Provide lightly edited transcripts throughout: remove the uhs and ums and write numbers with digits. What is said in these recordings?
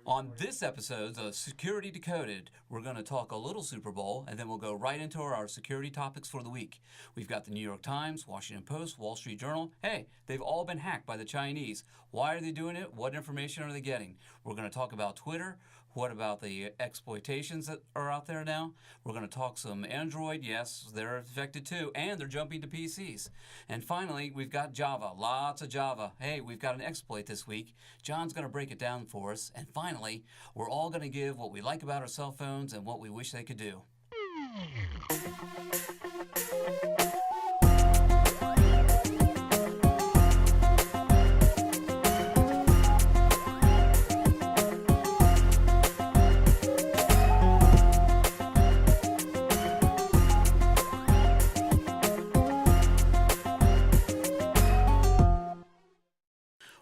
On this episode of Security Decoded, we're going to talk a little Super Bowl, and then we'll go right into our security topics for the week. We've got the New York Times, Washington Post, Wall Street Journal. Hey, they've all been hacked by the Chinese. Why are they doing it? What information are they getting? We're going to talk about Twitter. What about the exploitations that are out there now? We're going to talk some Android. Yes, they're affected too, and they're jumping to PCs. And finally, we've got Java. Lots of Java. Hey, we've got an exploit this week. John's going to break it down for us. And finally, we're all going to give what we like about our cell phones and what we wish they could do.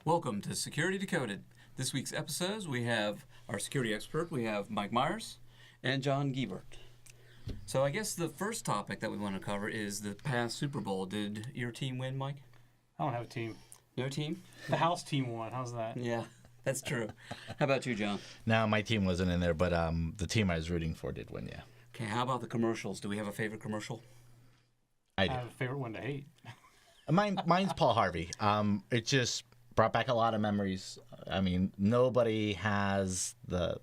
Welcome to Security Decoded. This week's episodes, we have our security expert. We have Mike Myers and John Giebert. So I guess the first topic that we want to cover is the past Super Bowl. Did your team win, Mike? I don't have a team. No team? The house team won. How's that? Yeah, that's true. How about you, John? No, my team wasn't in there, but the team I was rooting for did win, yeah. Okay, how about the commercials? Do we have a favorite commercial? I do. I have a favorite one to hate. Mine's Paul Harvey. It just brought back a lot of memories. I mean, nobody has the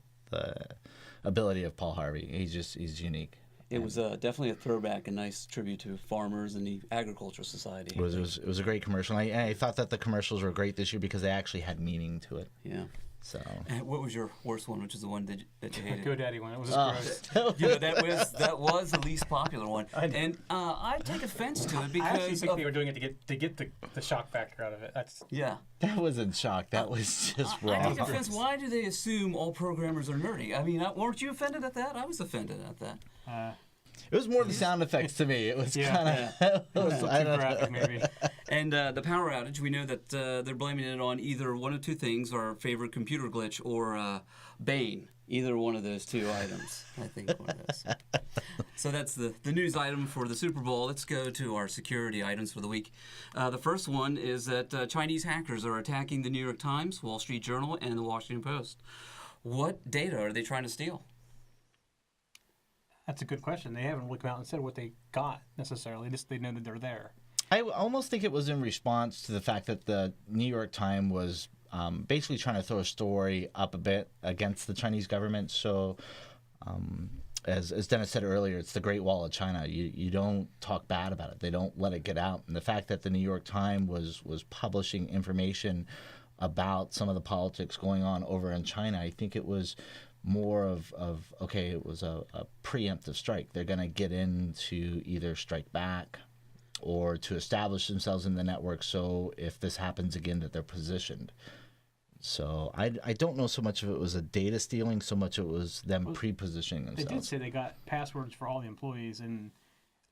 ability of Paul Harvey. He's unique. It was definitely a throwback, a nice tribute to farmers and the agricultural society. It was a great commercial. I thought that the commercials were great this year because they actually had meaning to it. Yeah. So. And what was your worst one, which is the one that you hated? GoDaddy one. It was just gross. You know, that was the least popular one, and I take offense to it because I actually think they were doing it to get the shock factor out of it. Yeah. That wasn't shock. That was just wrong. I take offense. Why do they assume all programmers are nerdy? I mean, weren't you offended at that? I was offended at that. It was more the sound effects to me. It was kind of It was too graphic, maybe. And the power outage, we know that they're blaming it on either one of two things, our favorite computer glitch or Bane. Either one of those two items, I think one of those. So that's the news item for the Super Bowl. Let's go to our security items for the week. The first one is that Chinese hackers are attacking the New York Times, Wall Street Journal, and the Washington Post. What data are they trying to steal? That's a good question. They haven't really come out and said what they got necessarily. Just they know that they're there. I almost think it was in response to the fact that the New York Times was basically trying to throw a story up a bit against the Chinese government. So, as Dennis said earlier, it's the Great Wall of China. You don't talk bad about it. They don't let it get out. And the fact that the New York Times was publishing information about some of the politics going on over in China, I think it was more of okay, it was a preemptive strike. They're going to get in to either strike back or to establish themselves in the network, so if this happens again that they're positioned. So I don't know so much if it was a data stealing, so much it was them pre-positioning themselves. They did say they got passwords for all the employees and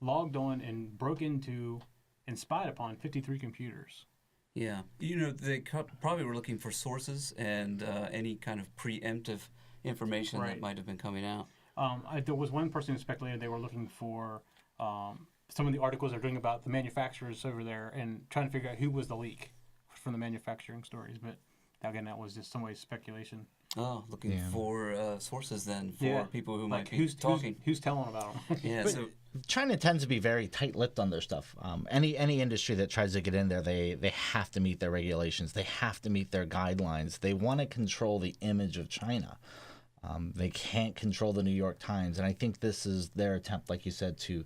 logged on and broke into and spied upon 53 computers. Yeah. You know, they probably were looking for sources and any kind of preemptive information that might have been coming out. There was one person who speculated they were looking for some of the articles they're doing about the manufacturers over there and trying to figure out who was the leak from the manufacturing stories. But again, that was just some way speculation. Oh, looking for sources then for people who might be talking. Who's telling about them? Yeah. So China tends to be very tight-lipped on their stuff. Any industry that tries to get in there, they have to meet their regulations. They have to meet their guidelines. They want to control the image of China. They can't control the New York Times, and I think this is their attempt, like you said, to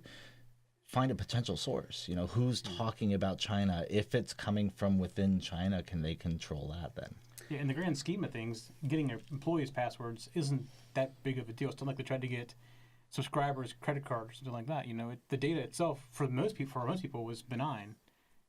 find a potential source. You know, who's talking about China? If it's coming from within China, can they control that then? Yeah, in the grand scheme of things, getting their employees' passwords isn't that big of a deal. It's not like they tried to get subscribers' credit card or something like that. You know, the data itself for most people was benign.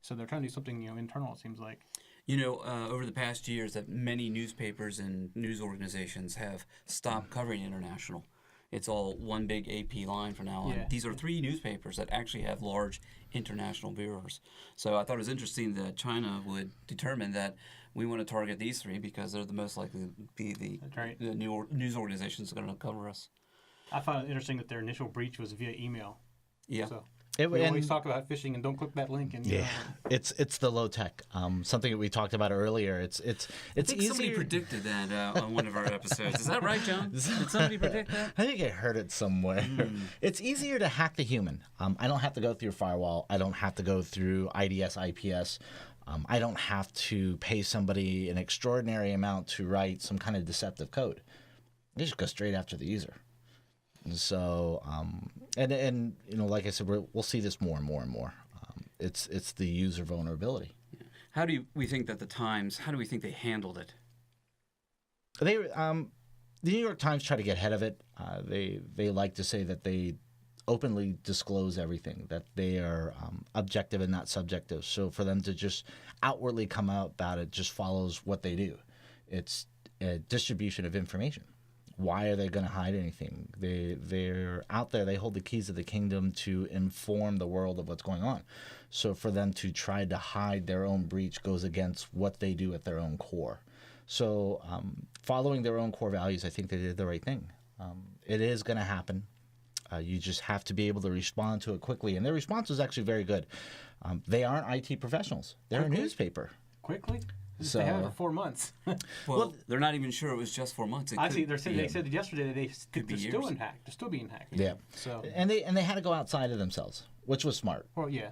So they're trying to do something internal. It seems like. You know, over the past years, that many newspapers and news organizations have stopped covering international. It's all one big AP line from now on. Yeah. These are 3 newspapers that actually have large international bureaus. So I thought it was interesting that China would determine that we want to target these 3 because they're the most likely to be the news organizations that are going to cover us. I found it interesting that their initial breach was via email. Yeah. So. We always talk about phishing and don't click that link. And yeah, it's the low tech. Something that we talked about earlier. It's I think easier. somebody predicted that on one of our episodes. Is that right, John? Did somebody predict that? I think I heard it somewhere. It's easier to hack the human. I don't have to go through firewall. I don't have to go through IDS, IPS. I don't have to pay somebody an extraordinary amount to write some kind of deceptive code. They just go straight after the user. So, and like I said, we'll see this more and more and more. It's the user vulnerability. Yeah. How do we think that the Times? How do we think they handled it? The New York Times try to get ahead of it. They like to say that they openly disclose everything, that they are objective and not subjective. So for them to just outwardly come out about it just follows what they do. It's a distribution of information. Why are they going to hide anything? They're out there. They hold the keys of the kingdom to inform the world of what's going on. So for them to try to hide their own breach goes against what they do at their own core. So following their own core values, I think they did the right thing. It is going to happen. You just have to be able to respond to it quickly. And their response was actually very good. They aren't IT professionals. They're a newspaper. Quickly? So they have it for 4 months. Well, they're not even sure it was just 4 months. They said yesterday that they're still hacked. They're still being hacked. Yeah. So and they had to go outside of themselves, which was smart. Well, yeah.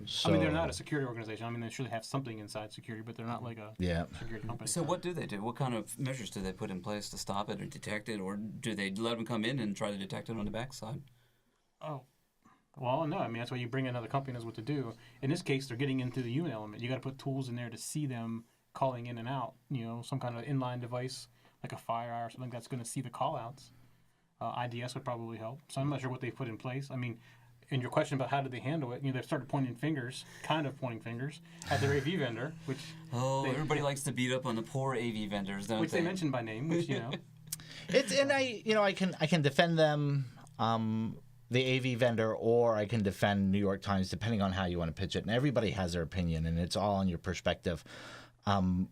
So, I mean, they're not a security organization. I mean, they surely have something inside security, but they're not like a security company. So what do they do? What kind of measures do they put in place to stop it or detect it, or do they let them come in and try to detect it on the backside? Oh. Well, no. I mean, that's why you bring in another company knows what to do. In this case, they're getting into the human element. You got to put tools in there to see them calling in and out, some kind of inline device like a FireEye or something that's going to see the call outs. IDS would probably help. So I'm not sure what they've put in place. I mean, in your question about how did they handle it, they've started pointing fingers at their AV vendor, which everybody likes to beat up on the poor AV vendors, don't which they mentioned by name, which It's and I can defend them, the AV vendor, or I can defend New York Times depending on how you want to pitch it. And everybody has their opinion, and it's all on your perspective.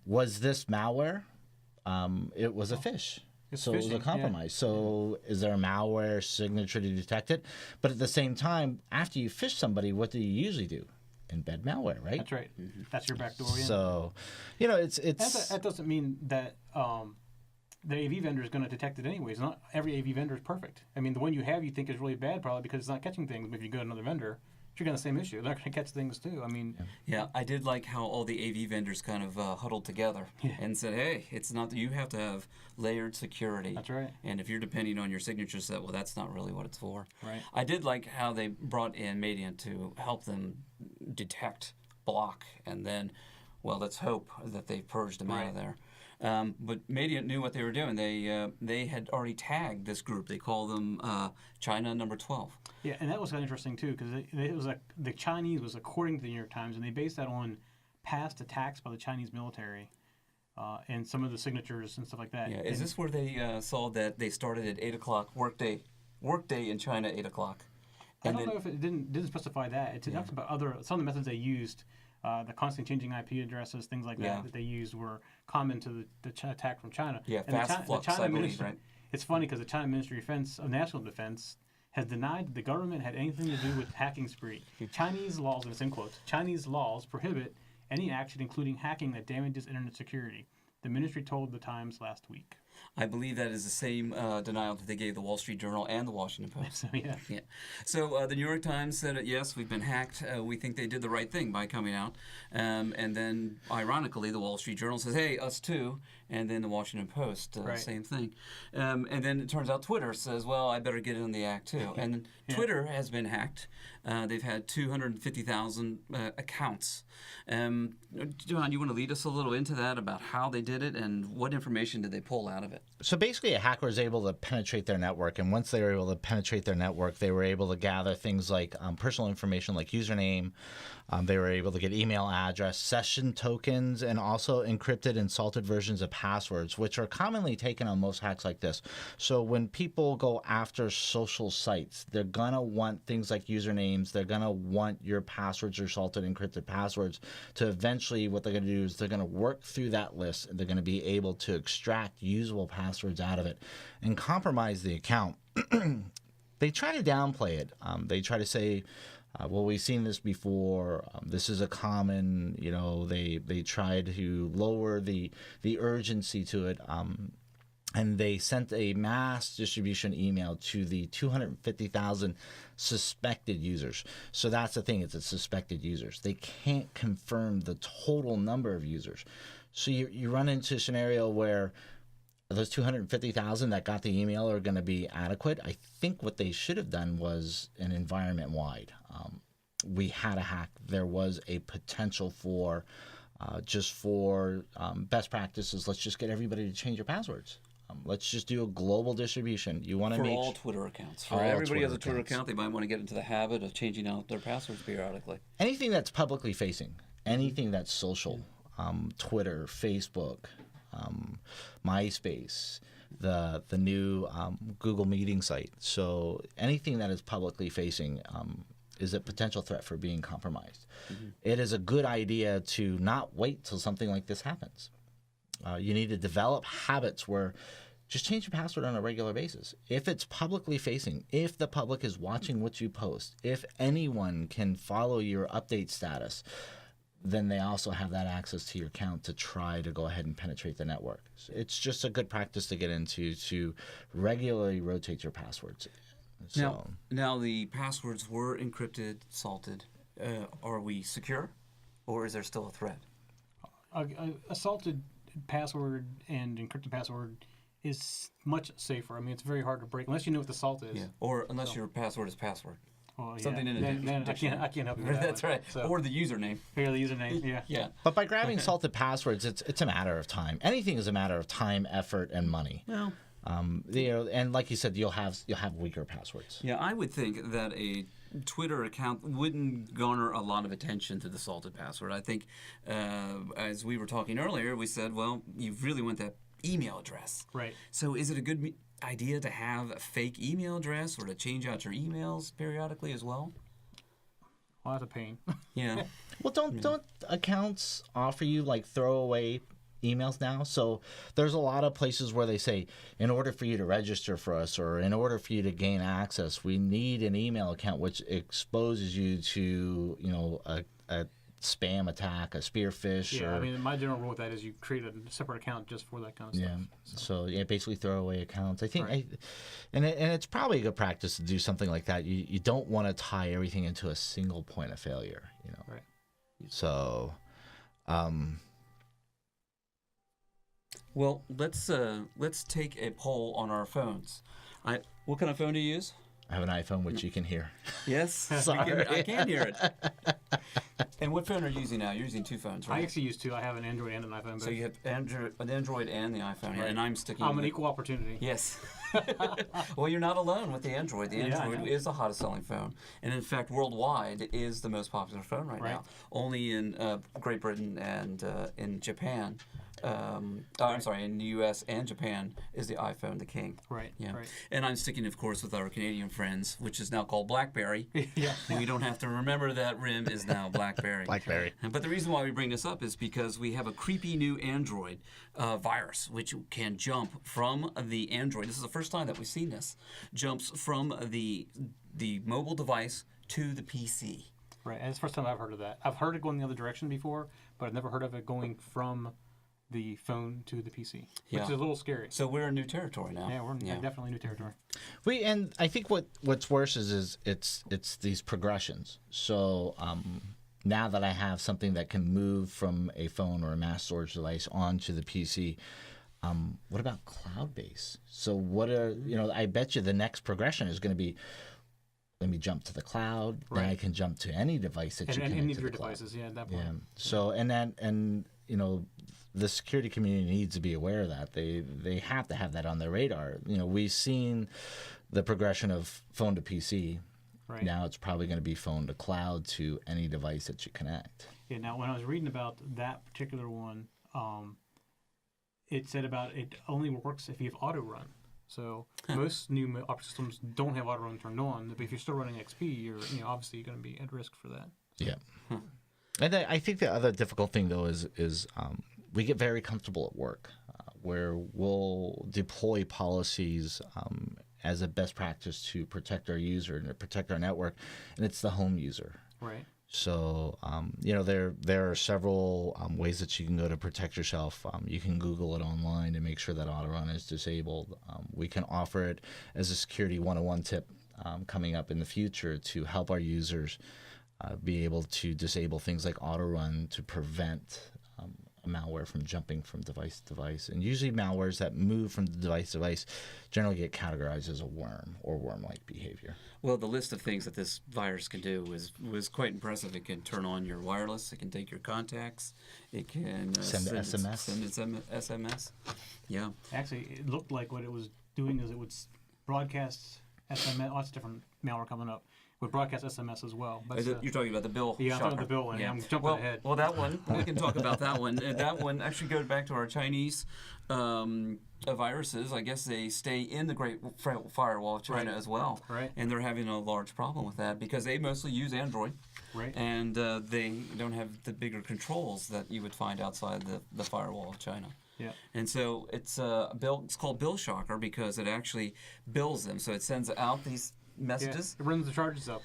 Was this malware? It was a phish. So phishing, it was a compromise. Yeah. So is there a malware signature to detect it? But at the same time, after you phish somebody, what do you usually do? Embed malware, right? That's right. Mm-hmm. That's your backdoor. So, it's that doesn't mean that the AV vendor is going to detect it anyways. Not every AV vendor is perfect. I mean, the one you have you think is really bad probably because it's not catching things. But if you go to another vendor, you're going to the same issue. They're going to catch things too. I mean, yeah, I did like how all the AV vendors kind of huddled together and said, "Hey, it's not that you have to have layered security." That's right. And if you're depending on your signature set, well, that's not really what it's for. Right. I did like how they brought in Mediant to help them detect, block, and then, well, let's hope that they purged them out of there. But Mediant knew what they were doing. They had already tagged this group. They call them China number 12. Yeah, and that was kind of interesting too, because it was like the Chinese was according to the New York Times, and they based that on past attacks by the Chinese military and some of the signatures and stuff like that. Yeah, is this where they saw that they started at 8 o'clock workday in China 8 o'clock? I don't know if it didn't specify that. It talks about some of the methods they used. The constantly changing IP addresses, things like that they used were common to the attack from China. Yeah, and fast flux, I believe, right? It's funny because the China Ministry of National Defense has denied that the government had anything to do with hacking spree. Chinese laws, and it's in quotes, Chinese laws prohibit any action including hacking that damages internet security, the ministry told the Times last week. I believe that is the same denial that they gave the Wall Street Journal and the Washington Post. Yeah. So the New York Times said, yes, we've been hacked. We think they did the right thing by coming out. And then, ironically, the Wall Street Journal says, hey, us too. And then the Washington Post, same thing. And then it turns out Twitter says, well, I better get in the act too. And Twitter has been hacked. They've had 250,000 accounts. John, you want to lead us a little into that about how they did it and what information did they pull out of it? So basically a hacker was able to penetrate their network, and once they were able to penetrate their network, they were able to gather things like personal information like username. They were able to get email address, session tokens, and also encrypted and salted versions of passwords, which are commonly taken on most hacks like this. So when people go after social sites, they're going to want things like usernames. They're going to want your passwords, your salted encrypted passwords, to eventually what they're going to do is they're going to work through that list, and they're going to be able to extract usable passwords out of it and compromise the account. They try to downplay it. They try to say, Well, we've seen this before. This is a common, they try to lower the urgency to it. And they sent a mass distribution email to the 250,000 suspected users. So that's the thing, it's suspected users. They can't confirm the total number of users. So you run into a scenario where those 250,000 that got the email are going to be adequate. I think what they should have done was an environment-wide. We had a hack. There was a potential for best practices. Let's just get everybody to change their passwords. Let's just do a global distribution. You want to make all Twitter accounts. For everybody has a Twitter account, they might want to get into the habit of changing out their passwords periodically. Anything that's publicly facing, anything that's social, Twitter, Facebook, MySpace, the new Google Meeting site. So anything that is publicly facing is a potential threat for being compromised. It is a good idea to not wait till something like this happens. You need to develop habits where just change your password on a regular basis. If it's publicly facing, if the public is watching what you post, if anyone can follow your update status, then they also have that access to your account to try to go ahead and penetrate the network. It's just a good practice to get into, to regularly rotate your passwords. So, now the passwords were encrypted, salted. Are we secure, or is there still a threat? A salted password and encrypted password is much safer. I mean, it's very hard to break unless you know what the salt is. Yeah. Or unless your password is password. Well, Something in a then I can't help you with that. That's one. right. So, or the username. or the username. Yeah. Yeah. But by grabbing salted passwords, it's a matter of time. Anything is a matter of time, effort, and money. Well, and like you said, you'll have weaker passwords. yeah, I would think that a Twitter account wouldn't garner a lot of attention to the salted password. I think, as we were talking earlier, we said, well, you really want that email address. Right. So is it a good idea to have a fake email address or to change out your emails periodically as well? Well, that's a pain. Yeah. Well, don't accounts offer you like throwaway emails now? So there's a lot of places where they say, in order for you to register for us or in order for you to gain access, we need an email account which exposes you to, a spam attack, a spearfish. Yeah, I mean, my general rule with that is you create a separate account just for that kind of yeah. stuff. So basically throwaway accounts. I think, Right. and it's probably a good practice to do something like that. You don't want to tie everything into a single point of failure. Right. So, Well, let's take a poll on our phones. What kind of phone do you use? I have an iPhone which you can hear. Yes, Sorry. I can hear it. And what phone are you using now? You're using two phones, right? I actually use two. I have an Android and an iPhone. So you have an Android and the iPhone, Right. and I'm sticking. I'm with an equal opportunity. Yes. Well, you're not alone with the Android. The Yeah, I Android know. is the hottest selling phone, and in fact, worldwide, it is the most popular phone right now. Only in Great Britain and in Japan. I'm sorry, in the U.S. and Japan is the iPhone the king. Right. Yeah. Right. And I'm sticking, of course, with our Canadian friends, which is now called BlackBerry. Yeah. We don't have to remember that RIM is now BlackBerry. BlackBerry. But the reason why we bring this up is because we have a creepy new Android virus, which can jump from the Android. This is the first time that we've seen this. Jumps from the mobile device to the PC. Right. And it's the first time I've heard of that. I've heard it going the other direction before, but I've never heard of it going from the phone to the PC, which is a little scary. So we're in new territory now. Yeah, we're in definitely new territory. And I think what's worse is it's these progressions. So now that I have something that can move from a phone or a mass storage device onto the PC, what about cloud-based? So I bet you the next progression is going to be, let me jump to the cloud, then I can jump to any device that you can any of to your the cloud. devices, at that point. Yeah. So the security community needs to be aware of that. They have to have that on their radar. We've seen the progression of phone to PC. Right. Now it's probably going to be phone to cloud to any device that you connect. Yeah. Now, when I was reading about that particular one, it said about it only works if you have auto run. So most new operating systems don't have auto run turned on. But if you're still running XP, you're obviously going to be at risk for that. Yeah. And I think the other difficult thing though is we get very comfortable at work, where we'll deploy policies as a best practice to protect our user and to protect our network, and it's the home user. Right. So, there are several ways that you can go to protect yourself. You can Google it online and make sure that auto run is disabled. We can offer it as a security 101 tip coming up in the future to help our users be able to disable things like auto run to prevent malware from jumping from device to device. And usually malwares that move from device to device generally get categorized as a worm or worm-like behavior. Well, the list of things that this virus can do was quite impressive. It can turn on your wireless. It can take your contacts. It can send SMS. Send SMS. Yeah. Actually, it looked like what it was doing is it would broadcast SMS. Lots of different malware coming up. Would broadcast SMS as well. But, You're talking about the Bill. Yeah, I'm shocker. talking about the Bill one. Yeah. I'm jumping ahead. Well, that one, we can talk about that one. That one actually goes back to our Chinese viruses. I guess they stay in the Great Firewall of China as well. Right. And they're having a large problem with that because they mostly use Android. Right. And they don't have the bigger controls that you would find outside the firewall of China. Yeah. And so it's called Bill Shocker because it actually bills them. So it sends out these messages. Yeah, it runs the charges up.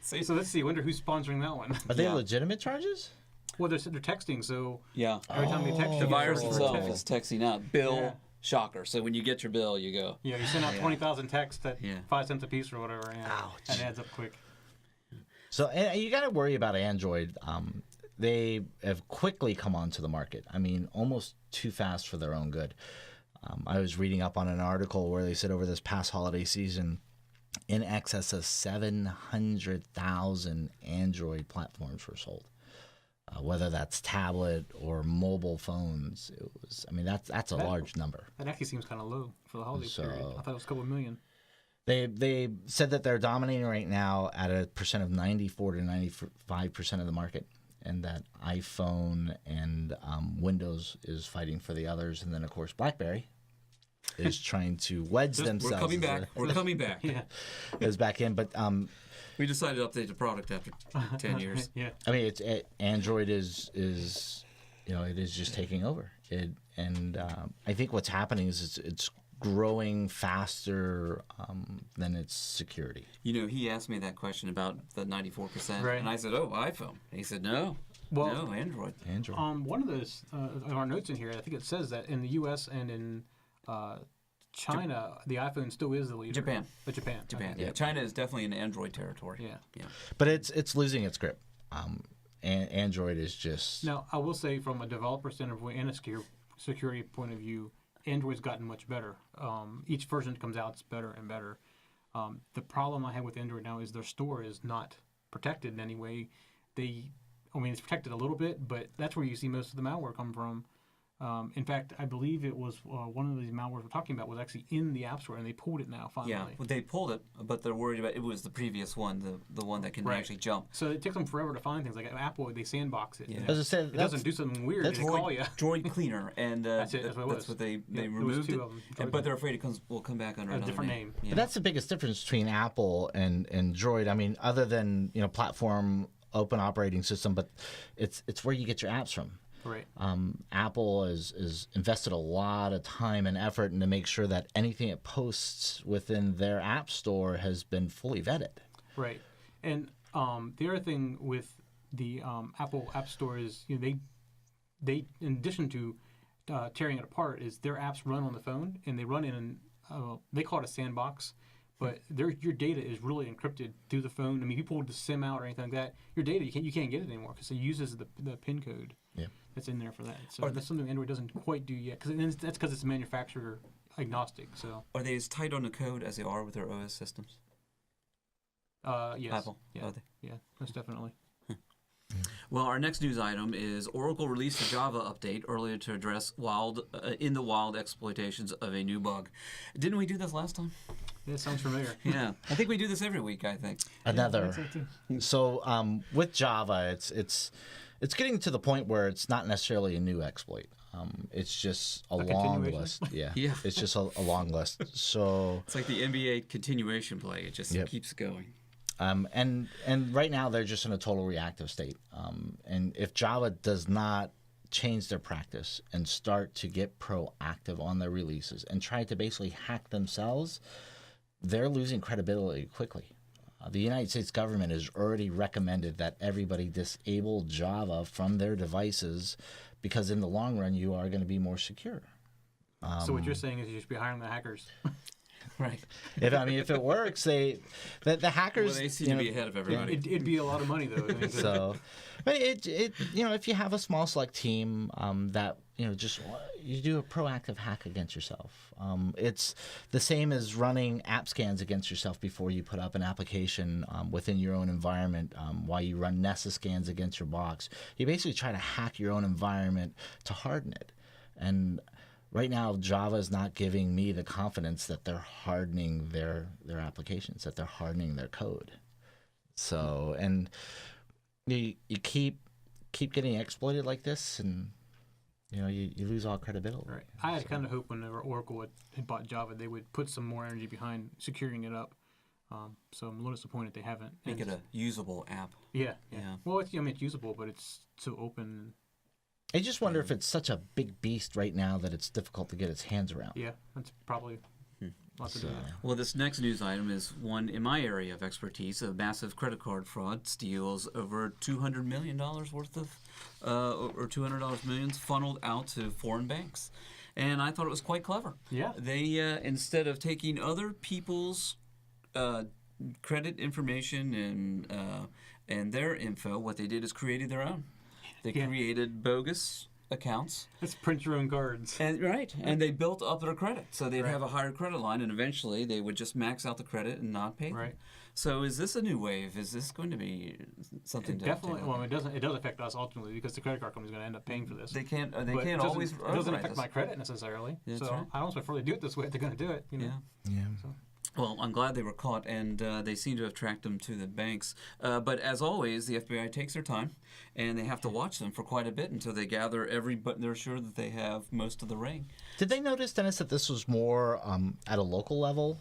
See? So let's see. I wonder who's sponsoring that one. Are they legitimate charges? Well, they're texting, so Yeah. every time you text, The you virus get a itself text. is texting out Bill Yeah. Shocker. So when you get your bill, you go. Yeah, you send out 20,000 texts at Yeah. 5 cents a piece or whatever, and Ouch. it adds up quick. So and you got to worry about Android. They have quickly come onto the market. I mean, almost too fast for their own good. I was reading up on an article where they said over this past holiday season, in excess of 700,000 Android platforms were sold. Whether that's tablet or mobile phones, that's a large number. That actually seems kind of low for the holiday So- period. I thought it was a couple million. They said that they're dominating right now at a percent of 94 to 95% of the market, and that iPhone and Windows is fighting for the others, and then of course BlackBerry is trying to wedge themselves. We're coming back. We're coming back. Yeah. Is back in, but We decided to update the product after 10 years. Yeah. I mean, Android is it is just taking over. I think what's happening is it's growing faster than its security. You know, he asked me that question about the 94%, Right. and I said, "Oh, iPhone." And he said, "No, Well- no, Android." Android. One of those of our notes in here, I think it says that in the U.S. and in China, the iPhone still is the leader. Japan. But Japan. Japan. Okay. Yeah. China is definitely in Android territory. Yeah. Yeah. But it's losing its grip. And Android is just Now, I will say from a developer standpoint and a security point of view, Android's gotten much better. Each version that comes out, it's better and better. The problem I have with Android now is their store is not protected in any way. It's protected a little bit, but that's where you see most of the malware come from. In fact, I believe it was one of these malwares we're talking about was actually in the App Store, and they pulled it now finally. Yeah. Well, they pulled it, but they're worried about it was the previous one, the one that can Right. actually jump. So it takes them forever to find things. Like Apple, they sandbox it. Yeah. as I said, It doesn't do something weird. They call you. Droid Cleaner, and That's it, that's what it was. they Yeah, it was removed two it. of 'em, But they're afraid it will come back under A another different name. Yeah. But that's the biggest difference between Apple and Droid. I mean, other than platform open operating system, but it's where you get your apps from. Right. Apple is invested a lot of time and effort into make sure that anything it posts within their app store has been fully vetted. Right. And the other thing with the Apple App Store is, they in addition to tearing it apart, is their apps run on the phone and they run in they call it a sandbox, but your data is really encrypted through the phone. I mean, if you pull the SIM out or anything like that, your data you can't get it anymore because it uses the PIN code. Yeah. That's in there for that. So that's something Android doesn't quite do yet, that's because it's manufacturer agnostic. So Are they as tight on the code as they are with their OS systems? yes, Apple. yeah, Are they? yeah, most definitely. Well, our next news item is Oracle released a Java update earlier to address in the wild exploitations of a new bug. Didn't we do this last time? Yeah, sounds familiar. Yeah, I think we do this every week. I think. Another. Yeah, So with Java, it's getting to the point where it's not necessarily a new exploit. It's just a long continuation? list. Yeah. Yeah. It's just a long list. So It's like the NBA continuation play. It just Yep. keeps going. and right now they're just in a total reactive state. And if Java does not change their practice and start to get proactive on their releases and try to basically hack themselves, they're losing credibility quickly. The United States government has already recommended that everybody disable Java from their devices because in the long run, you are going to be more secure. So what you're saying is you should be hiring the hackers. Right. If it works, the hackers. Well, they seem to be ahead of everybody. It'd be a lot of money though. I mean, So, but if you have a small select team that just you do a proactive hack against yourself. It's the same as running app scans against yourself before you put up an application within your own environment. While you run Nessa scans against your box, you basically try to hack your own environment to harden it. And right now, Java is not giving me the confidence that they're hardening their applications, that they're hardening their code. So, and you keep getting exploited like this, and you lose all credibility. right. I had kind of hoped whenever Oracle had bought Java, they would put some more energy behind securing it up. So I'm a little disappointed they haven't. Make it a usable app. Yeah. Yeah. Well, it's usable, but it's so open. I just wonder if it's such a big beast right now that it's difficult to get its hands around. Yeah, that's probably lots of that. Well, this next news item is one in my area of expertise. A massive credit card fraud steals over $200 million worth of, or $200 millions funneled out to foreign banks. And I thought it was quite clever. Yeah. They, instead of taking other people's credit information and their info, what they did is created their own. They created bogus accounts. Let's print your own cards. And they built up their credit. So they'd have a higher credit line, and eventually they would just max out the credit and not pay them. Right. So is this a new wave? Is this going to be something to Definitely. take Well, it does affect us ultimately because the credit card company's going to end up paying for this. They can't But it always It doesn't affect us. my credit necessarily. That's so right. I don't prefer to do it this way if they're going to do it. Yeah. Yeah. So. Well, I'm glad they were caught, and they seem to have tracked them to the banks. But as always, the FBI takes their time, and they have to watch them for quite a bit until they gather but they're sure that they have most of the ring. Did they notice, Dennis, that this was more at a local level?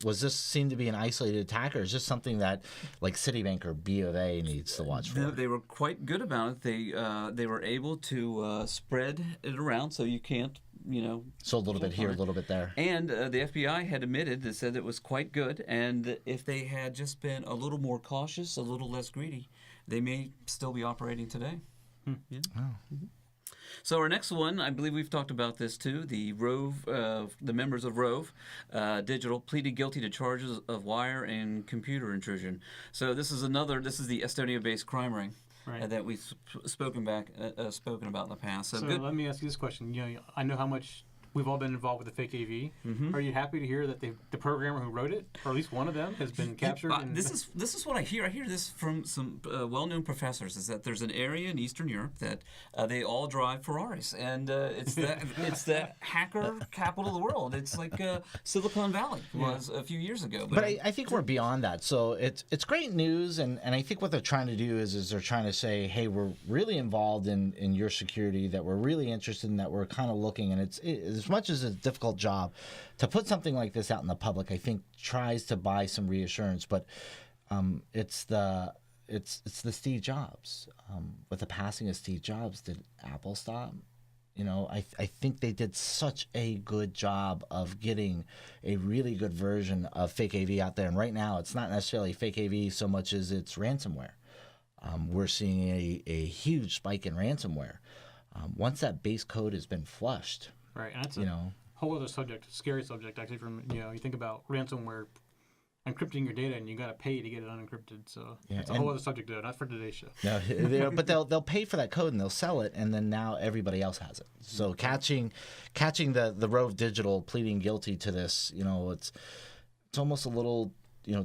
Was this seem to be an isolated attack, or is this something that like Citibank or B of A needs to watch for? They were quite good about it. They were able to spread it around so you can't. So a little bit here, a little bit there. And the FBI had admitted and said it was quite good. And if they had just been a little more cautious, a little less greedy, they may still be operating today. Yeah. Oh. Mm-hmm. So our next one, I believe we've talked about this too. The Rove, the members of Rove Digital pleaded guilty to charges of wire and computer intrusion. So this is the Estonia-based crime ring. Right. That we've spoken about in the past. So good. let me ask you this question. I know how much we've all been involved with the fake AV. Mm-hmm. Are you happy to hear that the programmer who wrote it, or at least one of them, has been captured? This is what I hear. I hear this from some well-known professors. Is that there's an area in Eastern Europe that they all drive Ferraris, and it's the hacker capital of the world. It's like Silicon Valley was a few years ago. But I think we're beyond that. So it's great news, and I think what they're trying to do is they're trying to say, hey, we're really involved in your security, that we're really interested in, that we're kind of looking, and it's as much as it's a difficult job to put something like this out in the public, I think tries to buy some reassurance. But it's the Steve Jobs. With the passing of Steve Jobs, did Apple stop? I think they did such a good job of getting a really good version of fake AV out there. And right now, it's not necessarily fake AV so much as it's ransomware. We're seeing a huge spike in ransomware. Once that base code has been flushed, right, and that's a whole other subject, scary subject actually. From you think about ransomware encrypting your data, and you got to pay to get it unencrypted. So it's a whole other subject, though, not for today's show. No, but they'll pay for that code and they'll sell it, and then now everybody else has it. So catching the Rove Digital pleading guilty to this, it's almost a little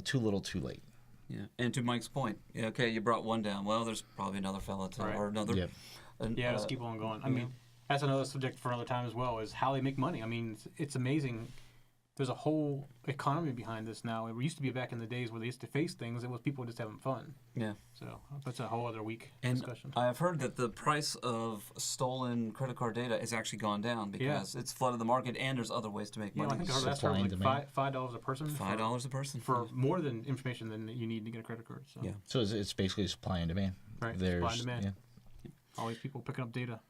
too little, too late. Yeah, and to Mike's point, okay, you brought one down. Well, there's probably another fella or another. Yeah. Let's keep on going. I mean, that's another subject for another time as well, is how they make money. I mean, it's amazing. There's a whole economy behind this now. It used to be back in the days where they used to face things. It was people just having fun. Yeah. So that's a whole other week discussion. I have heard that the price of stolen credit card data has actually gone down because it's flooded the market, and there's other ways to make money. I think I heard that's for like $5 a person. $5 a person for more than information than you need to get a credit card. So. Yeah. So it's basically supply and demand. Right. There's, supply and demand. Yeah. All these people picking up data.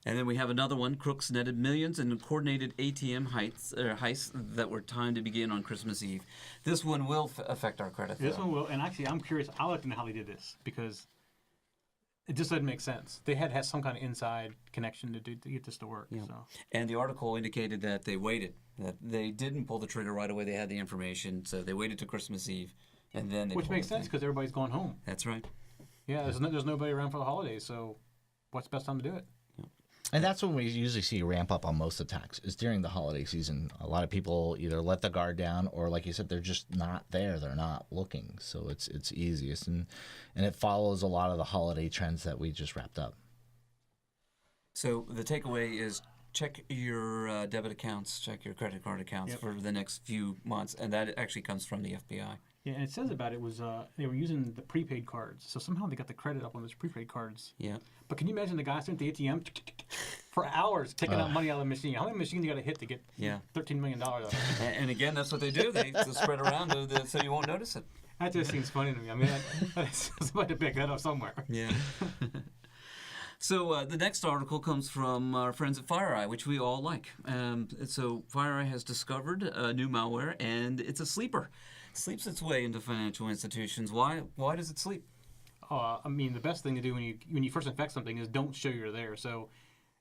And then we have another one. Crooks netted millions in coordinated ATM heists that were timed to begin on Christmas Eve. This one will affect our credit. This one will, and actually, I'm curious. I'd like to know how they did this because it just doesn't make sense. They had to have some kind of inside connection to get this to work. Yeah. So. And the article indicated that they waited, that they didn't pull the trigger right away. They had the information, so they waited to Christmas Eve, and then they Which pulled makes the sense thing. because everybody's going home. That's right. Yeah, there's nobody around for the holidays, so what's the best time to do it? And that's when we usually see a ramp up on most attacks, is during the holiday season. A lot of people either let the guard down or, like you said, they're just not there. They're not looking. So it's easiest. And it follows a lot of the holiday trends that we just wrapped up. So the takeaway is check your debit accounts, check your credit card accounts for the next few months. And that actually comes from the FBI. Yeah, and it says about it was they were using the prepaid cards. So somehow they got the credit up on those prepaid cards. Yeah. But can you imagine the guy sitting at the ATM for hours taking out money out of the machine? How many machines you got to hit to get $13 million out of it? And again, that's what they do. They spread around so you won't notice it. That just seems funny to me. I mean, somebody to pick that up somewhere. Yeah. So the next article comes from our friends at FireEye, which we all like. So FireEye has discovered a new malware, and it's a sleeper. It sleeps its way into financial institutions. Why does it sleep? I mean, the best thing to do when you first infect something is don't show you're there. So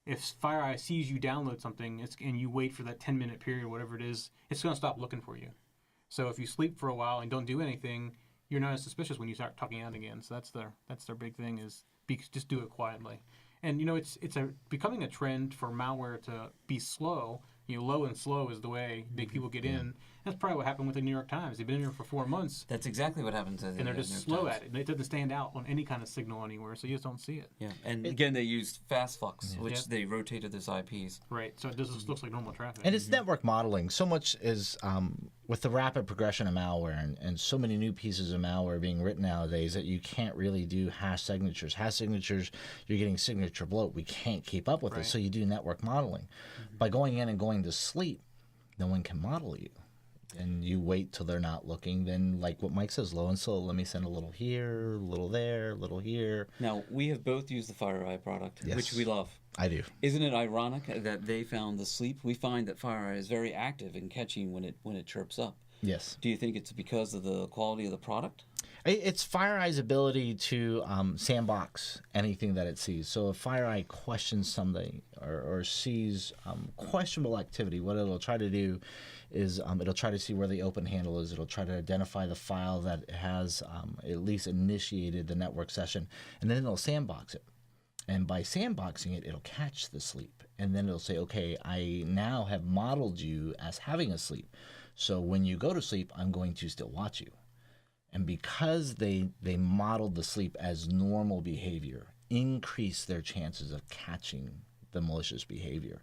if FireEye sees you download something and you wait for that 10-minute period or whatever it is, it's going to stop looking for you. So if you sleep for a while and don't do anything, you're not as suspicious when you start talking out again. So that's their big thing is just do it quietly. And it's becoming a trend for malware to be slow. Low and slow is the way big people get in. That's probably what happened with the New York Times. They've been in here for 4 months. That's exactly what happened to the and they're just New York slow Times. at it. It doesn't stand out on any kind of signal anywhere, so you just don't see it. Yeah, and again, they used FastFox, which they rotated those IPs. Right, so it just looks like normal traffic. And it's network modeling. So much is, with the rapid progression of malware and so many new pieces of malware being written nowadays that you can't really do hash signatures. Hash signatures, you're getting signature bloat. We can't keep up with it, so you do network modeling. By going in and going to sleep, no one can model you. And you wait till they're not looking, then like what Mike says, low and slow, let me send a little here, a little there, a little here. Now, we have both used the FireEye product, which we love. I do. Isn't it ironic that they found the sleep? We find that FireEye is very active in catching when it chirps up. Yes. Do you think it's because of the quality of the product? It's FireEye's ability to sandbox anything that it sees. So if FireEye questions something or sees questionable activity, what it'll try to do is it'll try to see where the open handle is. It'll try to identify the file that has at least initiated the network session, and then it'll sandbox it. And by sandboxing it, it'll catch the sleep. And then it'll say, okay, I now have modeled you as having a sleep. So when you go to sleep, I'm going to still watch you. And because they modeled the sleep as normal behavior, increase their chances of catching the malicious behavior.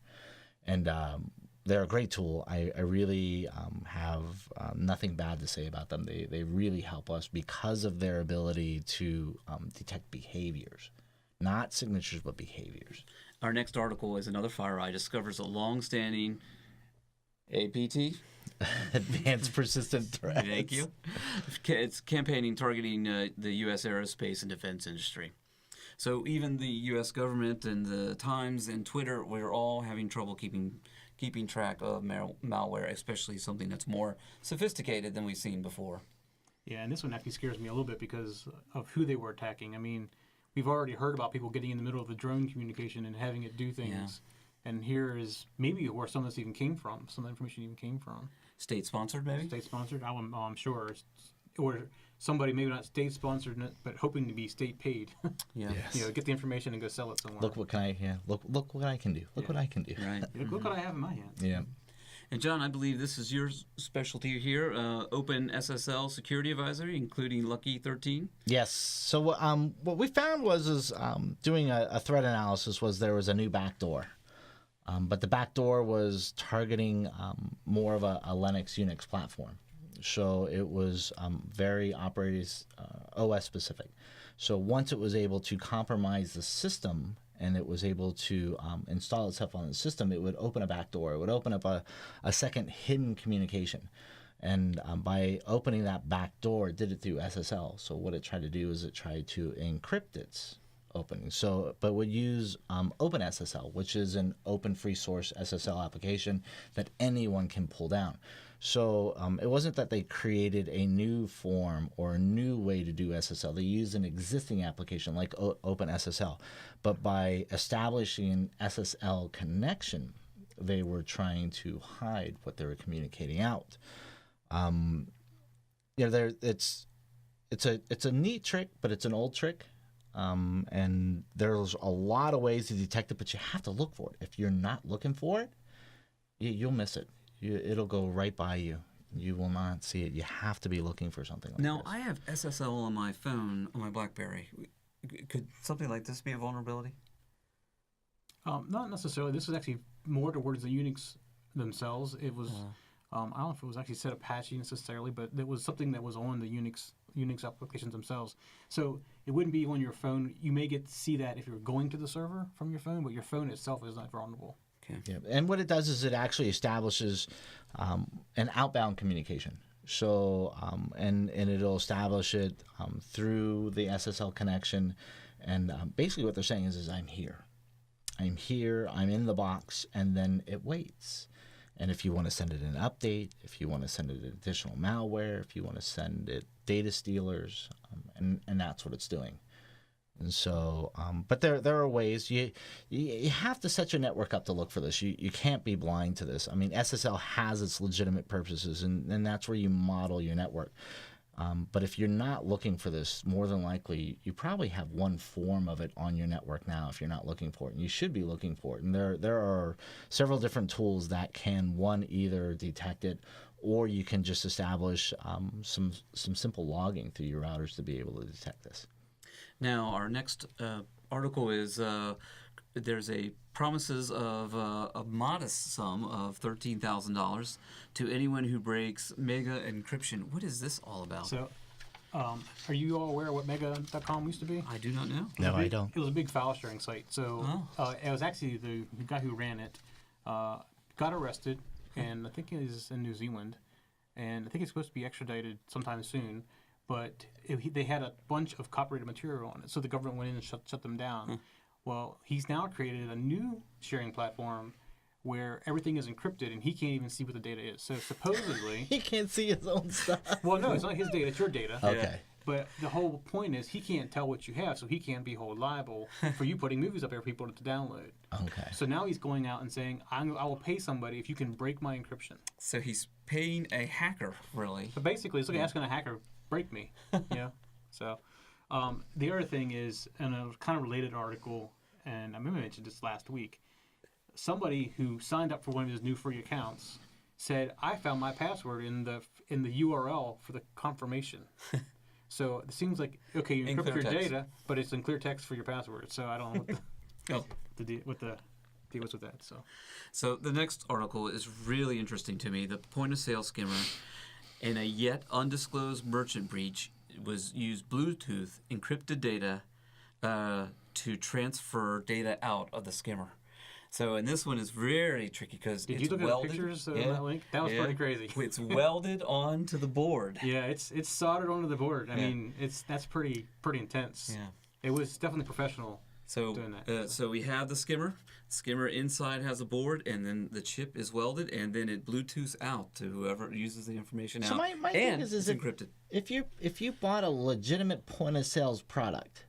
And they're a great tool. I really have nothing bad to say about them. They really help us because of their ability to detect behaviors. Not signatures, but behaviors. Our next article is another FireEye discovers a long-standing APT. Advanced persistent threats. Thank you. It's campaigning targeting the U.S. aerospace and defense industry. So even the U.S. government and the Times and Twitter, we're all having trouble keeping track of malware, especially something that's more sophisticated than we've seen before. Yeah, and this one actually scares me a little bit because of who they were attacking. I mean, we've already heard about people getting in the middle of the drone communication and having it do things. Yeah. And here is maybe where some of this even came from, some of the information even came from. State-sponsored, maybe? State-sponsored, I'm sure. Or somebody maybe not state-sponsored, but hoping to be state-paid. Yeah. Yes. Get the information and go sell it somewhere. Look what can I? Look what I can do. Look what I can do. Right. Look what I have in my hands. Yeah. And John, I believe this is your specialty here, Open SSL Security Advisor, including Lucky 13. Yes. So what we found was doing a threat analysis was there was a new backdoor. But the backdoor was targeting more of a Linux Unix platform. So it was very OS specific. So once it was able to compromise the system and it was able to install itself on the system, it would open a backdoor. It would open up a second hidden communication. And by opening that backdoor, it did it through SSL. So what it tried to do is it tried to encrypt its opening. So, but would use OpenSSL, which is an open free source SSL application that anyone can pull down. So it wasn't that they created a new form or a new way to do SSL. They used an existing application like OpenSSL. But by establishing an SSL connection, they were trying to hide what they were communicating out. It's a neat trick, but it's an old trick. And there's a lot of ways to detect it, but you have to look for it. If you're not looking for it, you'll miss it. It'll go right by you. You will not see it. You have to be looking for something like Now, this. I have SSL on my phone, on my BlackBerry. Could something like this be a vulnerability? Not necessarily. This is actually more towards the Unix themselves. It was, I don't know if it was actually set Apache necessarily, but it was something that was on the Unix applications themselves. So it wouldn't be on your phone. You may get to see that if you're going to the server from your phone, but your phone itself is not vulnerable. Okay. Yeah. And what it does is it actually establishes an outbound communication. So, and it'll establish it through the SSL connection. And basically what they're saying is I'm here. I'm here, I'm in the box, and then it waits. And if you want to send it an update, if you want to send it additional malware, if you want to send it data stealers, and that's what it's doing. And so, but there are ways. You have to set your network up to look for this. You can't be blind to this. I mean, SSL has its legitimate purposes, and that's where you model your network. But if you're not looking for this, more than likely, you probably have one form of it on your network now if you're not looking for it. And you should be looking for it. And there are several different tools that can, one, either detect it, or you can just establish some simple logging through your routers to be able to detect this. Now, our next article is there's a promises of a modest sum of $13,000 to anyone who breaks mega encryption. What is this all about? So, are you all aware of what mega.com used to be? I do not know. No, I don't. It was a big file sharing site. So it was actually the guy who ran it got arrested, and I think he's in New Zealand, and I think he's supposed to be extradited sometime soon. But they had a bunch of copyrighted material on it, so the government went in and shut them down. Well, he's now created a new sharing platform where everything is encrypted, and he can't even see what the data is. So supposedly... He can't see his own stuff. Well, no, it's not his data, it's your data. Okay. But the whole point is he can't tell what you have, so he can't be held liable for you putting movies up there for people to download. Okay. So now he's going out and saying, I will pay somebody if you can break my encryption. So he's paying a hacker, really. But basically, it's like asking a hacker, break me. So the other thing is, in a kind of related article, and I maybe mentioned this last week, somebody who signed up for one of his new free accounts said, I found my password in the URL for the confirmation. So it seems like, okay, you encrypt your data, but it's in clear text for your password. So I don't know what the deal was with that. So the next article is really interesting to me. The point of sale skimmer in a yet undisclosed merchant breach was used Bluetooth encrypted data to transfer data out of the skimmer. So, and this one is very tricky because Did it's you look welded. at the pictures on that link? That was pretty crazy. It's welded onto the board. Yeah, it's soldered onto the board. I mean, that's pretty intense. Yeah. It was definitely professional. So, doing that. So we have the skimmer. Skimmer inside has a board, and then the chip is welded, and then it Bluetooths out to whoever uses the information out. So my and thing is it's encrypted. If you bought a legitimate point of sales product,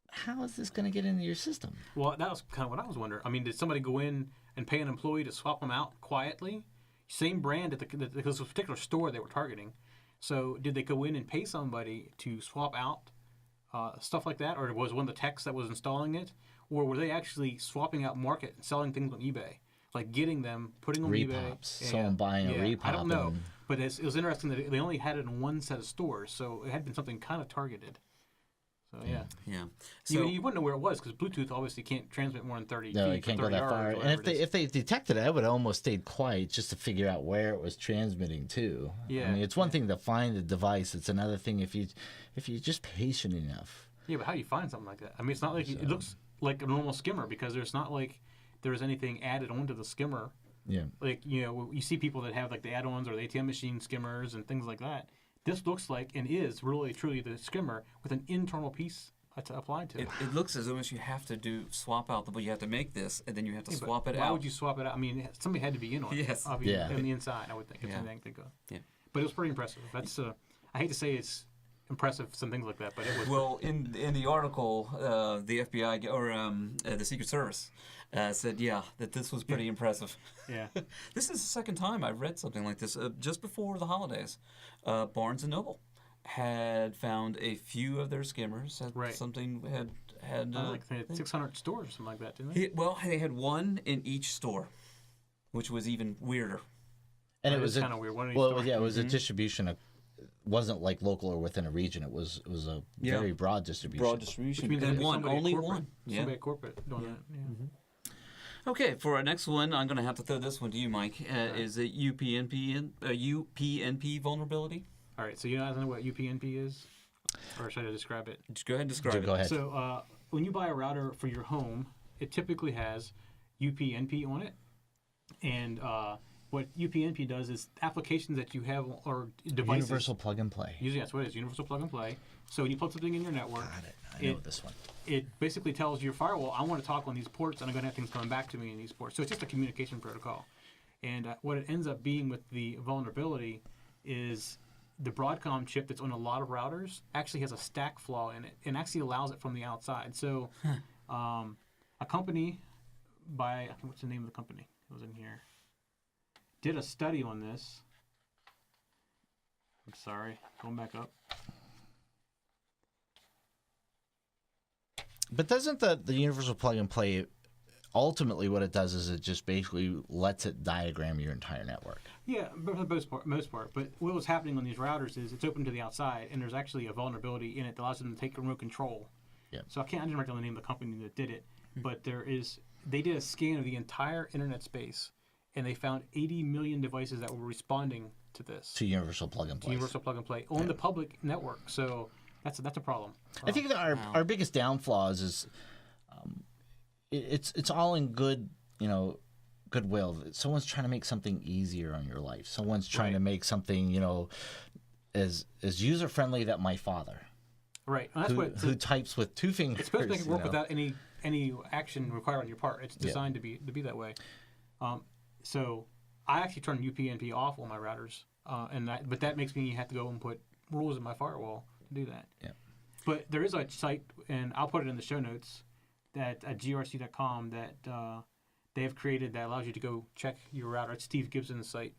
how is this going to get into your system? Well, that was kind of what I was wondering. I mean, did somebody go in and pay an employee to swap them out quietly? Same brand at because it was a particular store they were targeting. So did they go in and pay somebody to swap out stuff like that, or was one of the techs that was installing it, or were they actually swapping out market and selling things on eBay, like getting them, putting them on eBay? Someone buying a repop. I don't know, but it was interesting that they only had it in one set of stores, so it had been something kind of targeted. So Yeah. So you wouldn't know where it was because Bluetooth obviously can't transmit more than 30 feet. No, it can't go that far. And if they detected it, I would have almost stayed quiet just to figure out where it was transmitting to. Yeah. I mean, it's one thing to find the device. It's another thing if you're just patient enough. Yeah, but how do you find something like that? I mean, it's not like it looks like a normal skimmer because there's not like there's anything added onto the skimmer. Yeah. Like, you see people that have like the add-ons or the ATM machine skimmers and things like that. This looks like and is really truly the skimmer with an internal piece applied to. It looks as though you have to swap out you have to make this, and then you have to swap it out. Why would you swap it out? I mean, somebody had to be in on it. Yes. On the inside, I would think. It's something to go. Yeah. But it was pretty impressive. That's I hate to say it's impressive, some things like that, but it was. Well, in the article, the FBI or the Secret Service said, that this was pretty impressive. Yeah. This is the second time I've read something like this. Just before the holidays, Barnes & Noble had found a few of their skimmers. Something had like they had 600 stores or something like that, didn't they? They had one in each store, which was even weirder. And it was kind of weird. It was a distribution. It wasn't like local or within a region. It was a very broad distribution. Broad distribution. Which means only one. Somebody corporate doing that. Yeah. Mm-hmm. Okay, for our next one, I'm going to have to throw this one to you, Mike. Is it UPnP vulnerability? All right, so you guys know what UPnP is? Or should I describe it? Just go ahead and describe it. Go ahead. So when you buy a router for your home, it typically has UPnP on it. And what UPnP does is applications that you have or devices. Universal plug and play. Usually that's what it is, universal plug and play. So when you plug something in your network, Got it. I know this one. It basically tells your firewall, I want to talk on these ports, and I'm going to have things coming back to me in these ports. So it's just a communication protocol. And what it ends up being with the vulnerability is the Broadcom chip that's on a lot of routers actually has a stack flaw in it and actually allows it from the outside. So a company what's the name of the company? It was in here. Did a study on this. I'm sorry, going back up. But doesn't the universal plug and play, ultimately what it does is it just basically lets it diagram your entire network? Yeah, but for the most part. But what was happening on these routers is it's open to the outside, and there's actually a vulnerability in it that allows them to take remote control. Yeah. So I didn't write down the name of the company that did it, but they did a scan of the entire internet space, and they found 80 million devices that were responding to this. To universal plug and play. Universal plug and play on the public network. So that's a problem. I think that our biggest downfall is it's all in goodwill. Someone's trying to make something easier on your life. Someone's trying to make something as user friendly that my father. Right. And that's who types with two fingers. It's supposed to make it work without any action required on your part. It's designed to be that way. So I actually turn UPnP off on my routers, but that makes me have to go and put rules in my firewall to do that. Yeah. But there is a site, and I'll put it in the show notes, that at grc.com that they have created that allows you to go check your router. It's Steve Gibson's site.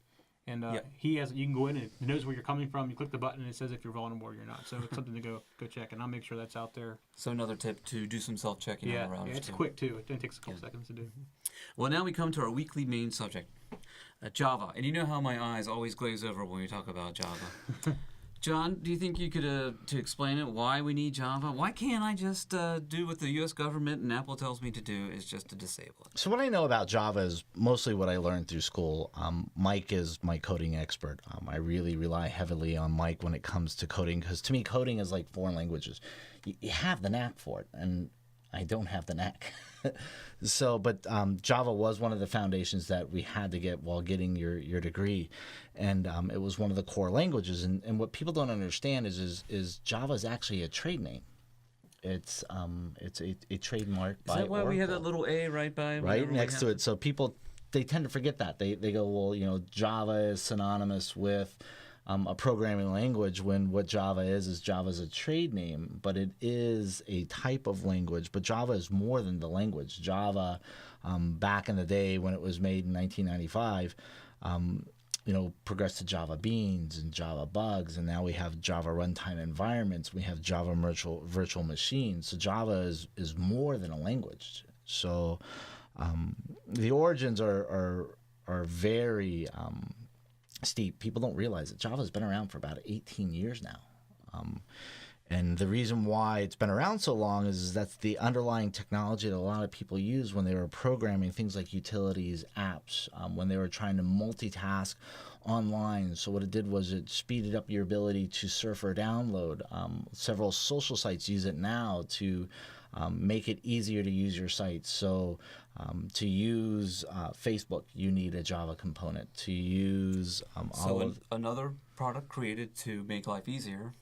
And he has. You can go in and it knows where you're coming from. You click the button and it says if you're vulnerable or you're not. So it's something to go check, and I'll make sure that's out there. So another tip to do some self-checking on the routers. Yeah, it's quick too. It only takes a couple seconds to do. Well, now we come to our weekly main subject, Java. And you know how my eyes always glaze over when we talk about Java. John, do you think you could, to explain it, why we need Java? Why can't I just do what the U.S. government and Apple tells me to do, is just to disable it? So what I know about Java is mostly what I learned through school. Mike is my coding expert. I really rely heavily on Mike when it comes to coding, because to me, coding is like foreign languages. You have the knack for it, and I don't have the knack. But Java was one of the foundations that we had to get while getting your degree, and it was one of the core languages. And what people don't understand is Java is actually a trade name. It's a trademark by Oracle. Is that why we have that little A right next to it? So people, they tend to forget that. They go, well, Java is synonymous with a programming language, when what Java is Java's a trade name, but it is a type of language. But Java is more than the language. Java, back in the day when it was made in 1995, progressed to Java Beans and Java Bugs, and now we have Java runtime environments. We have Java virtual machines. So Java is more than a language. So the origins are very steep. People don't realize that Java's been around for about 18 years now. And the reason why it's been around so long is that's the underlying technology that a lot of people use when they were programming things like utilities, apps, when they were trying to multitask online. So what it did was it speeded up your ability to surf or download. Several social sites use it now to make it easier to use your site. So to use Facebook, you need a Java component. To use another product created to make life easier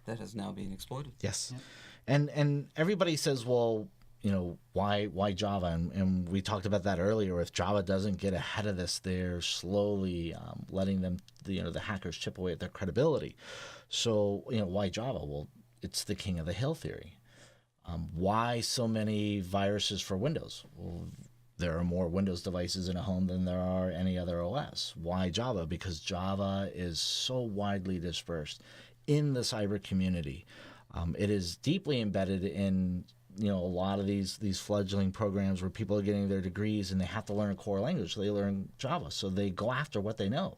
that is now being exploited. Yes. Yep. And everybody says, well, why Java? And we talked about that earlier. If Java doesn't get ahead of this, they're slowly letting them, the hackers chip away at their credibility. So, why Java? Well, it's the king of the hill theory. Why so many viruses for Windows? Well, there are more Windows devices in a home than there are any other OS. Why Java? Because Java is so widely dispersed in the cyber community. It is deeply embedded in a lot of these fledgling programs where people are getting their degrees and they have to learn a core language. So they learn Java. So they go after what they know.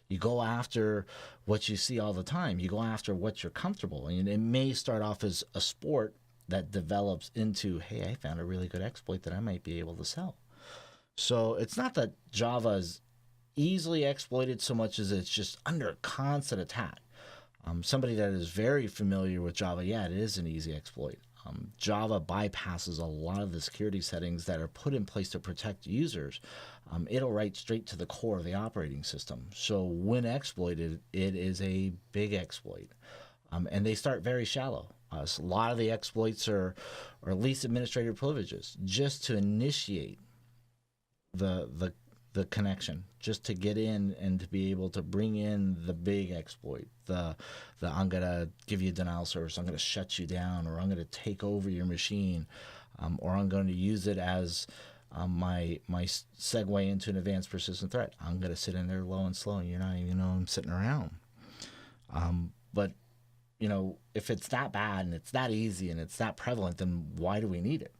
You go after what you see all the time. You go after what you're comfortable. And it may start off as a sport that develops into, hey, I found a really good exploit that I might be able to sell. So it's not that Java is easily exploited so much as it's just under constant attack. Somebody that is very familiar with Java, it is an easy exploit. Java bypasses a lot of the security settings that are put in place to protect users. It'll write straight to the core of the operating system. So when exploited, it is a big exploit. And they start very shallow. So a lot of the exploits are at least administrative privileges just to initiate the connection, just to get in and to be able to bring in the big exploit, the I'm going to give you a denial service, I'm going to shut you down, or I'm going to take over your machine, or I'm going to use it as my segue into an advanced persistent threat. I'm going to sit in there low and slow, and you're not even know I'm sitting around. But if it's that bad and it's that easy and it's that prevalent, then why do we need it?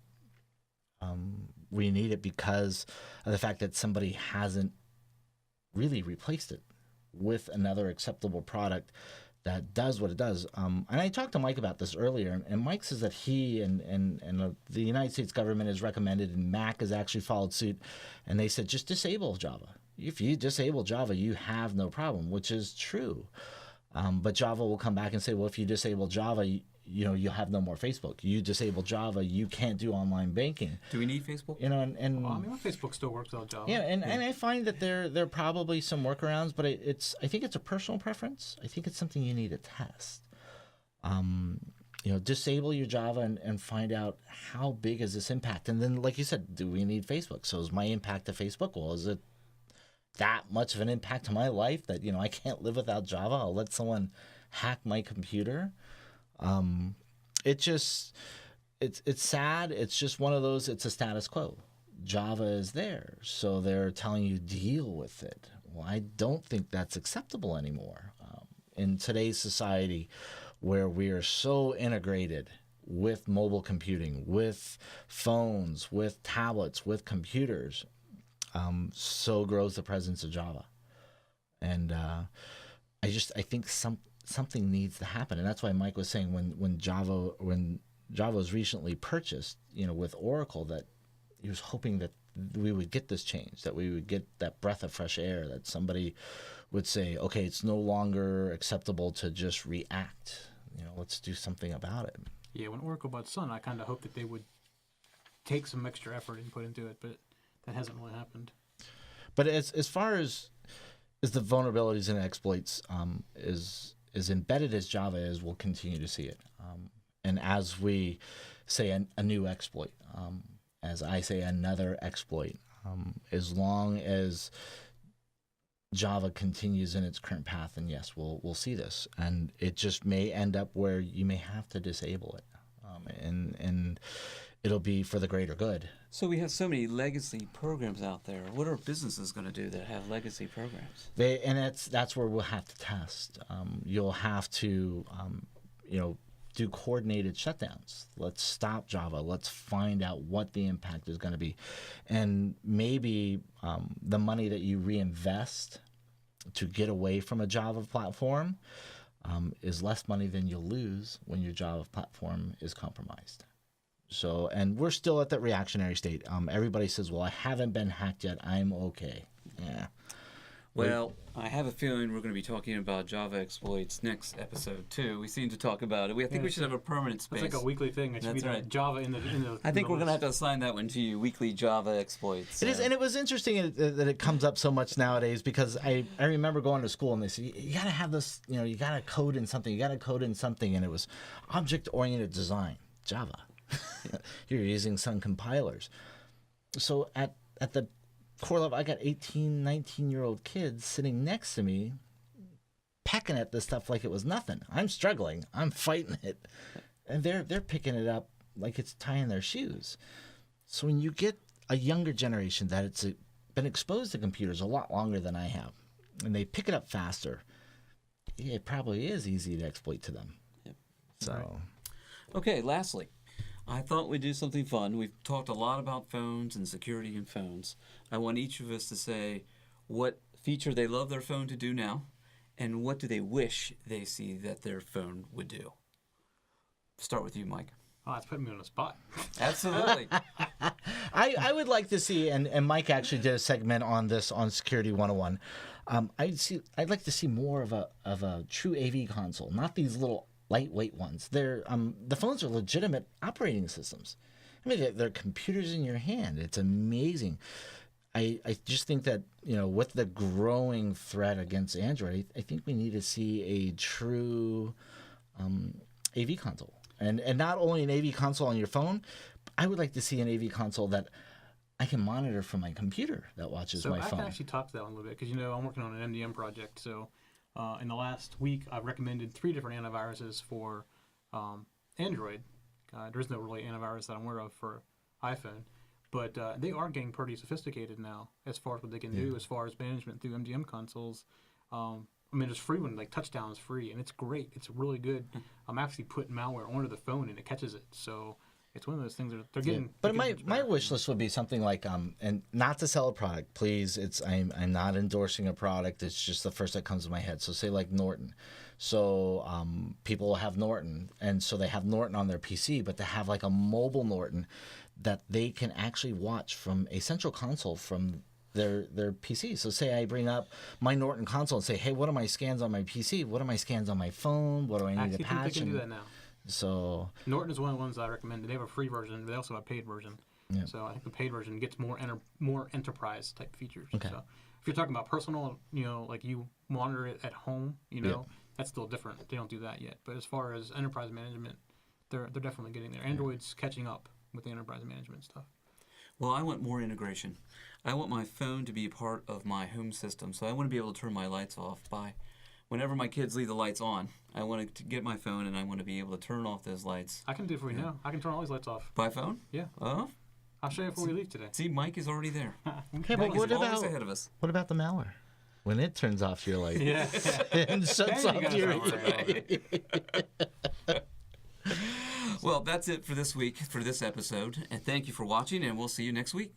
We need it because of the fact that somebody hasn't really replaced it with another acceptable product that does what it does. And I talked to Mike about this earlier, and Mike says that he and the United States government has recommended, and Mac has actually followed suit, and they said just disable Java. If you disable Java, you have no problem, which is true. But Java will come back and say, well, if you disable Java, you'll have no more Facebook. You disable Java, you can't do online banking. Do we need Facebook? My Facebook still works without Java. Yeah, and I find that there are probably some workarounds, but I think it's a personal preference. I think it's something you need to test. Disable your Java and find out how big is this impact. And then, like you said, do we need Facebook? So is my impact to Facebook? Well, is it that much of an impact to my life that I can't live without Java? I'll let someone hack my computer. It's sad. It's just one of those. It's a status quo. Java is there, so they're telling you deal with it. Well, I don't think that's acceptable anymore in today's society, where we are so integrated with mobile computing, with phones, with tablets, with computers. So grows the presence of Java, and I think something needs to happen, and that's why Mike was saying when Java was recently purchased, with Oracle, that he was hoping that we would get this change, that we would get that breath of fresh air, that somebody would say, okay, it's no longer acceptable to just react. Let's do something about it. Yeah, when Oracle bought Sun, I kind of hoped that they would take some extra effort and put into it, but that hasn't really happened. But as far as the vulnerabilities and exploits, as embedded as Java is, we'll continue to see it. And as we say a new exploit, as I say another exploit, as long as Java continues in its current path, and yes, we'll see this. And it just may end up where you may have to disable it. And it'll be for the greater good. So we have so many legacy programs out there. What are businesses going to do that have legacy programs? That's where we'll have to test. You'll have to, do coordinated shutdowns. Let's stop Java. Let's find out what the impact is going to be, and maybe the money that you reinvest to get away from a Java platform is less money than you'll lose when your Java platform is compromised. So, and we're still at that reactionary state. Everybody says, well, I haven't been hacked yet. I'm okay. Yeah. Well, I have a feeling we're going to be talking about Java exploits next episode, too. We seem to talk about it. I think we should have a permanent space. It's like a weekly thing. It should be right. Java in the I think we're going to have to assign that one to you, weekly Java exploits. It is, and it was interesting that it comes up so much nowadays, because I remember going to school and they said, you got to have this, you got to code in something. You got to code in something. And it was object-oriented design. Java. You're using some compilers. So at the core level, I got 18, 19-year-old kids sitting next to me pecking at this stuff like it was nothing. I'm struggling. I'm fighting it. And they're picking it up like it's tying their shoes. So when you get a younger generation that it's been exposed to computers a lot longer than I have, and they pick it up faster, it probably is easy to exploit to them. Yep. So, right. Okay, lastly, I thought we'd do something fun. We've talked a lot about phones and security in phones. I want each of us to say what feature they love their phone to do now, and what do they wish they see that their phone would do. Start with you, Mike. Oh, that's putting me on the spot. Absolutely. I would like to see, and Mike actually did a segment on this on Security 101. I'd like to see more of a true AV console, not these little lightweight ones. The phones are legitimate operating systems. I mean, they're computers in your hand. It's amazing. I just think that, with the growing threat against Android, I think we need to see a true AV console. And not only an AV console on your phone, I would like to see an AV console that I can monitor from my computer that watches my phone. So I can actually talk to that one a little bit because, I'm working on an MDM project. So in the last week, I've recommended 3 different antiviruses for Android. There is no really antivirus that I'm aware of for iPhone. But they are getting pretty sophisticated now as far as what they can do as far as management through MDM consoles. There's free one, like Touchdown is free, and it's great. It's really good. I'm actually putting malware onto the phone, and it catches it. So it's one of those things that they're getting. But my wish list would be something like, and not to sell a product, please. I'm not endorsing a product. It's just the first that comes to my head. So say like Norton. So people have Norton, and so they have Norton on their PC, but to have like a mobile Norton that they can actually watch from a central console from their PC. So say I bring up my Norton console and say, hey, what are my scans on my PC? What are my scans on my phone? What do I need to patch? I think they can do that now. So Norton is one of the ones I recommend. They have a free version. They also have a paid version. Yeah. So I think the paid version gets more enterprise type features. Okay. So if you're talking about personal, like you monitor it at home, that's still different. They don't do that yet. But as far as enterprise management, they're definitely getting there. Android's catching up with the enterprise management stuff. Well, I want more integration. I want my phone to be a part of my home system, so I want to be able to turn my lights off whenever my kids leave the lights on. I want to get my phone, and I want to be able to turn off those lights. I can do it for you now. I can turn all these lights off. By phone? Yeah. Oh? I'll show you before we leave today. See, Mike is already there. Okay, but what about ahead of us? What about the malware? When it turns off your light. Yeah. And shuts off your... Well, that's it for this week, for this episode. And thank you for watching, and we'll see you next week.